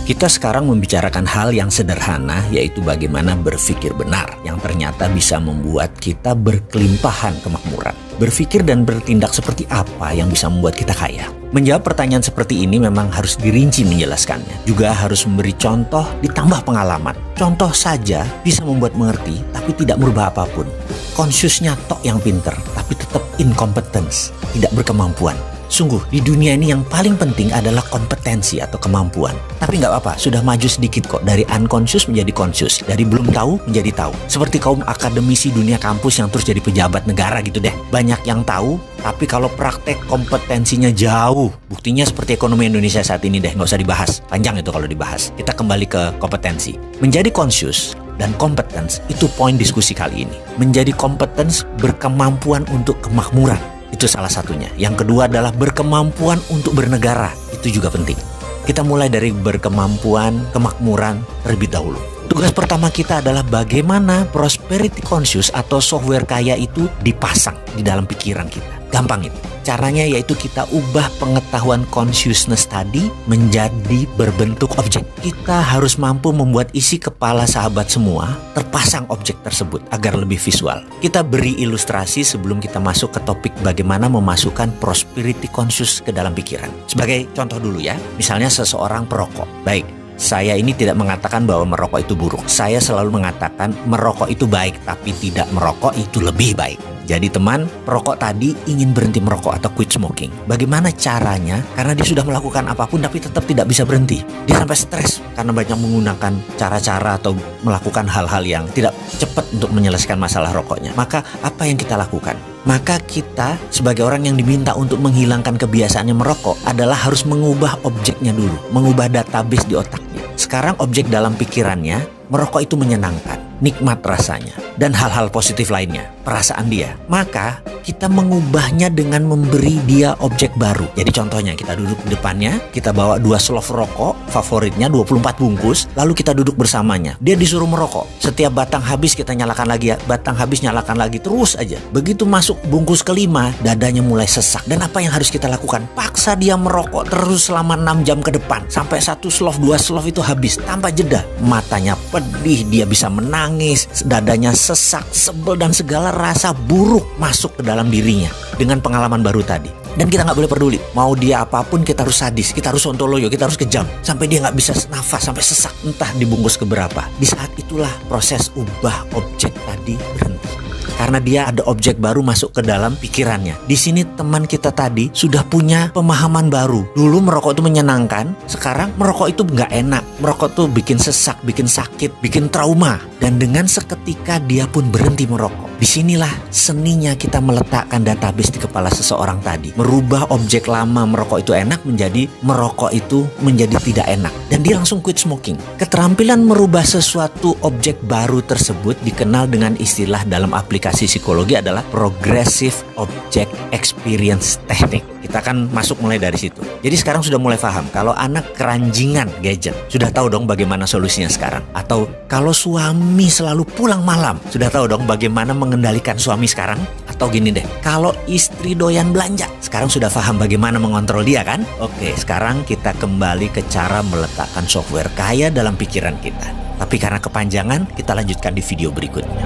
Kita sekarang membicarakan hal yang sederhana, yaitu bagaimana berpikir benar, yang ternyata bisa membuat kita berkelimpahan kemakmuran. Berpikir dan bertindak seperti apa yang bisa membuat kita kaya? Menjawab pertanyaan seperti ini memang harus dirinci menjelaskannya. Juga harus memberi contoh ditambah pengalaman. Contoh saja bisa membuat mengerti, tapi tidak merubah apapun. Konsiusnya tok yang pinter, tapi tetap incompetence, tidak berkemampuan. Sungguh, di dunia ini yang paling penting adalah kompetensi atau kemampuan. Tapi nggak apa-apa, sudah maju sedikit kok. Dari unconscious menjadi conscious. Dari belum tahu menjadi tahu. Seperti kaum akademisi dunia kampus yang terus jadi pejabat negara gitu deh. Banyak yang tahu, tapi kalau praktek kompetensinya jauh. Buktinya seperti ekonomi Indonesia saat ini deh, nggak usah dibahas. Panjang itu kalau dibahas. Kita kembali ke kompetensi. Menjadi conscious dan competence itu poin diskusi kali ini. Menjadi competence berkemampuan untuk kemakmuran. Itu salah satunya. Yang kedua adalah berkemampuan untuk bernegara. Itu juga penting. Kita mulai dari berkemampuan, kemakmuran terlebih dahulu. Tugas pertama kita adalah bagaimana prosperity conscious atau software kaya itu dipasang di dalam pikiran kita. Gampang itu. Caranya yaitu kita ubah pengetahuan consciousness tadi menjadi berbentuk objek. Kita harus mampu membuat isi kepala sahabat semua terpasang objek tersebut agar lebih visual. Kita beri ilustrasi sebelum kita masuk ke topik bagaimana memasukkan prosperity conscious ke dalam pikiran. Sebagai contoh dulu ya, misalnya seseorang perokok. Baik, saya ini tidak mengatakan bahwa merokok itu buruk. Saya selalu mengatakan merokok itu baik, tapi tidak merokok itu lebih baik. Jadi teman, perokok tadi ingin berhenti merokok atau quit smoking. Bagaimana caranya? Karena dia sudah melakukan apapun tapi tetap tidak bisa berhenti. Dia sampai stres karena banyak menggunakan cara-cara atau melakukan hal-hal yang tidak cepat untuk menyelesaikan masalah rokoknya. Maka apa yang kita lakukan? Maka kita sebagai orang yang diminta untuk menghilangkan kebiasaannya merokok adalah harus mengubah objeknya dulu. Mengubah database di otaknya. Sekarang objek dalam pikirannya, merokok itu menyenangkan, nikmat rasanya, dan hal-hal positif lainnya, perasaan dia. Maka kita mengubahnya dengan memberi dia objek baru. Jadi contohnya kita duduk di depannya, kita bawa 2 slov rokok, favoritnya 24 bungkus, lalu kita duduk bersamanya. Dia disuruh merokok. Setiap batang habis kita nyalakan lagi ya, batang habis nyalakan lagi, terus aja. Begitu masuk bungkus kelima, dadanya mulai sesak. Dan apa yang harus kita lakukan? Paksa dia merokok terus selama 6 jam ke depan. Sampai 1 slov, 2 slov itu habis, tanpa jeda. Matanya pedih, dia bisa menangis, dadanya sesak, sebel, dan segala rasa buruk masuk ke dalam dirinya dengan pengalaman baru tadi. Dan kita nggak boleh peduli, mau dia apapun kita harus sadis, kita harus sontoloyo, kita harus kejam sampai dia nggak bisa nafas, sampai sesak, entah dibungkus keberapa. Di saat itulah proses ubah objek tadi berhenti. Karena dia ada objek baru masuk ke dalam pikirannya. Di sini teman kita tadi sudah punya pemahaman baru. Dulu merokok itu menyenangkan, sekarang merokok itu nggak enak. Merokok tuh bikin sesak, bikin sakit, bikin trauma. Dan dengan seketika dia pun berhenti merokok. Disinilah seninya kita meletakkan database di kepala seseorang tadi. Merubah objek lama merokok itu enak menjadi merokok itu menjadi tidak enak. Dan dia langsung quit smoking. Keterampilan merubah sesuatu objek baru tersebut dikenal dengan istilah dalam aplikasi psikologi adalah Progressive Object Experience Technique. Kita akan masuk mulai dari situ. Jadi sekarang sudah mulai paham kalau anak keranjingan gadget, sudah tahu dong bagaimana solusinya sekarang. Atau kalau suami selalu pulang malam, sudah tahu dong bagaimana mengendalikan suami sekarang. Atau gini deh, kalau istri doyan belanja, sekarang sudah paham bagaimana mengontrol dia kan? Oke, sekarang kita kembali ke cara meletakkan software kaya dalam pikiran kita. Tapi karena kepanjangan, kita lanjutkan di video berikutnya.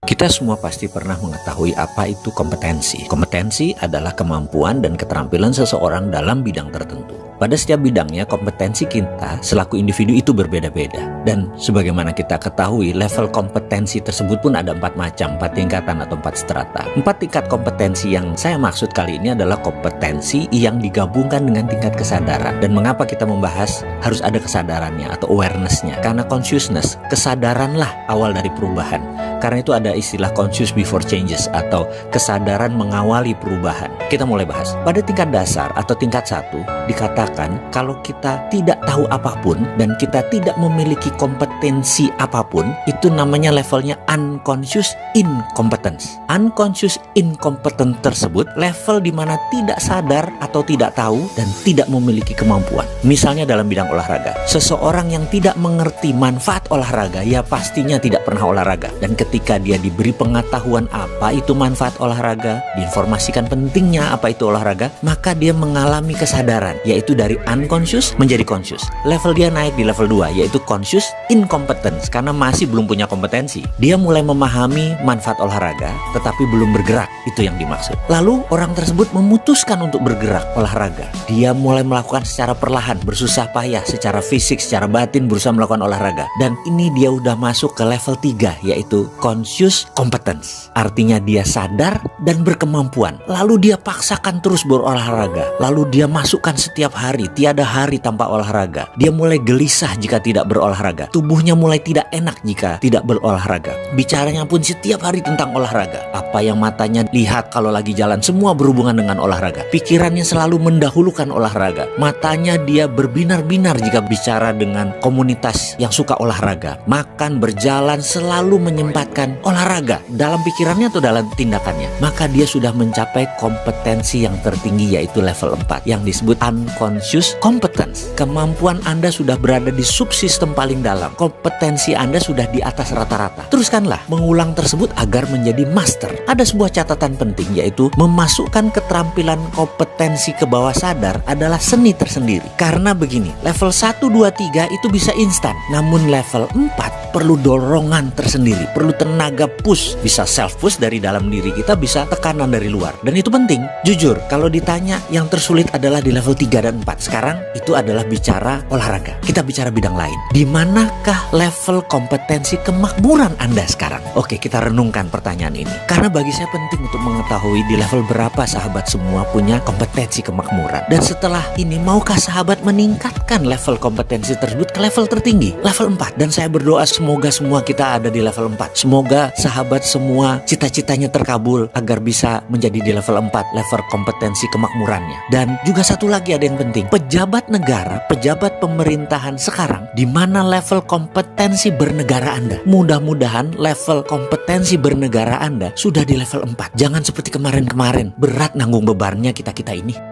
Kita semua pasti pernah mengetahui apa itu kompetensi. Kompetensi adalah kemampuan dan keterampilan seseorang dalam bidang tertentu. Pada setiap bidangnya, kompetensi kita selaku individu itu berbeda-beda. Dan sebagaimana kita ketahui, level kompetensi tersebut pun ada 4 macam, 4 tingkatan atau 4 strata. 4 tingkat kompetensi yang saya maksud kali ini adalah kompetensi yang digabungkan dengan tingkat kesadaran. Dan mengapa kita membahas harus ada kesadarannya atau awareness-nya? Karena consciousness, kesadaranlah awal dari perubahan. Karena itu ada istilah conscious before changes atau kesadaran mengawali perubahan. Kita mulai bahas. Pada tingkat dasar atau tingkat 1 dikatakan mengatakan kalau kita tidak tahu apapun dan kita tidak memiliki kompetensi apapun, itu namanya levelnya unconscious incompetence. Unconscious incompetence tersebut level di mana tidak sadar atau tidak tahu dan tidak memiliki kemampuan. Misalnya dalam bidang olahraga, seseorang yang tidak mengerti manfaat olahraga, ya pastinya tidak pernah olahraga. Dan ketika dia diberi pengetahuan apa itu manfaat olahraga, diinformasikan pentingnya apa itu olahraga, maka dia mengalami kesadaran, yaitu dari unconscious menjadi conscious. Level dia naik di level 2, yaitu conscious incompetence, karena masih belum punya kompetensi. Dia mulai memahami manfaat olahraga, tetapi belum bergerak, itu yang dimaksud. Lalu orang tersebut memutuskan untuk bergerak olahraga. Dia mulai melakukan secara perlahan, bersusah payah, secara fisik, secara batin berusaha melakukan olahraga. Dan ini dia udah masuk ke level 3, yaitu conscious competence. Artinya dia sadar dan berkemampuan. Lalu dia paksakan terus berolahraga. Lalu dia masukkan setiap hari, tiada hari tanpa olahraga. Dia mulai gelisah jika tidak berolahraga. Tubuhnya mulai tidak enak jika tidak berolahraga. Bicaranya pun setiap hari tentang olahraga. Apa yang matanya lihat kalau lagi jalan semua berhubungan dengan olahraga. Pikirannya selalu mendahulukan olahraga. Matanya dia berbinar-binar jika bicara dengan komunitas yang suka olahraga. Makan, berjalan, selalu menyempatkan olahraga dalam pikirannya atau dalam tindakannya. Maka dia sudah mencapai kompetensi yang tertinggi, yaitu level 4 yang disebut unconscious competence. Kemampuan Anda sudah berada di subsistem paling dalam. Kompetensi Anda sudah di atas rata-rata. Teruskanlah mengulang tersebut agar menjadi master. Ada sebuah catatan penting, yaitu memasukkan keterampilan kompetensi ke bawah sadar adalah seni tersendiri. Karena begini, level 1, 2, 3 itu bisa instan. Namun level 4 perlu dorongan tersendiri, perlu tenaga push. Bisa self push dari dalam diri kita, bisa tekanan dari luar. Dan itu penting. Jujur, kalau ditanya yang tersulit adalah di level 3 dan 4. Sekarang itu adalah bicara olahraga. Kita bicara bidang lain. Di manakah level kompetensi kemakmuran Anda sekarang? Oke, kita renungkan pertanyaan ini. Karena bagi saya penting untuk mengetahui di level berapa sahabat semua punya kompetensi kemakmuran. Dan setelah ini, maukah sahabat meningkatkan level kompetensi tersebut ke level tertinggi, level 4? Dan saya berdoa semoga semua kita ada di level 4. Semoga sahabat semua cita-citanya terkabul agar bisa menjadi di level 4, level kompetensi kemakmurannya. Dan juga satu lagi ada yang penting. Pejabat negara, pejabat pemerintahan sekarang, di mana level kompetensi bernegara Anda? Mudah-mudahan level kompetensi bernegara Anda sudah di level 4. Jangan seperti kemarin-kemarin, berat nanggung bebannya kita-kita ini.